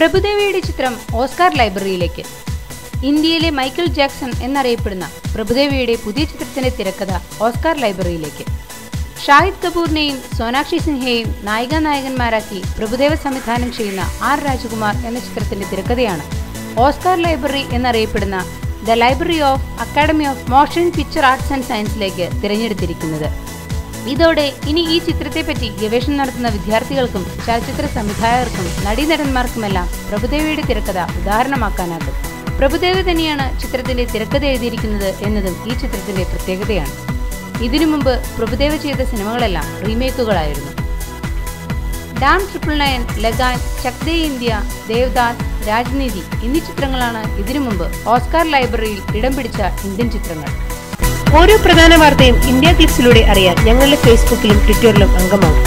പ്രഭുദേവയുടെ ചിത്രം ഓസ്കാർ ലൈബ്രറിയിലേക്ക്. ഇന്ത്യയിലെ Michael Jackson എന്നറിയപ്പെടുന്ന പ്രഭുദേവയുടെ പുതിയ ചിത്രത്തിന്റെ തിരക്കഥ ഓസ്കാർ ലൈബ്രറിയിലേക്ക്. ഷാഹിദ് കപൂറിനെയും സോനാക്ഷി സിൻഹയെയും നായികാനായകന്മാരാക്കി പ്രഭുദേവ സംവിധാനം ചെയ്യുന്ന ആർ രാജകുമാർ എന്ന ചിത്രത്തിന്റെ തിരക്കഥയാണ് ഓസ്കാർ ലൈബ്രറി എന്നറിയപ്പെടുന്ന the library of academy of motion picture arts and സയൻസിലേക്ക് തിരഞ്ഞെടുത്തിരിക്കുന്നത്. ഇതോടെ ഇനി ഈ ചിത്രത്തെപ്പറ്റി ഗവേഷണം നടത്തുന്ന വിദ്യാർത്ഥികൾക്കും ചലച്ചിത്ര സംവിധായകർക്കും നടീനടന്മാർക്കുമെല്ലാം പ്രഭുദേവയുടെ തിരക്കഥ ഉദാഹരണമാക്കാനാകും. പ്രഭുദേവ തന്നെയാണ് ചിത്രത്തിന്റെ തിരക്കഥ എഴുതിയിരിക്കുന്നത് എന്നതും ഈ ചിത്രത്തിന്റെ പ്രത്യേകതയാണ്. ഇതിനു മുമ്പ് പ്രഭുദേവ ചെയ്ത സിനിമകളെല്ലാം റീമേക്കുകളായിരുന്നു. ഡാം 999, ലഗാൻ, ചക് ദേ ഇന്ത്യ, ദേവദാസ്, രാജ്നീതി എന്നീ ചിത്രങ്ങളാണ് ഇതിനു മുമ്പ് ഓസ്കാർ ലൈബ്രറിയിൽ ഇടം പിടിച്ച ഇന്ത്യൻ ചിത്രങ്ങൾ. ഓരോ പ്രധാന വാർത്തയും ഇന്ത്യ ക്ലിക്സിലൂടെ അറിയാൻ ഞങ്ങളുടെ ഫേസ്ബുക്കിലും ട്വിറ്ററിലും അംഗമാകും.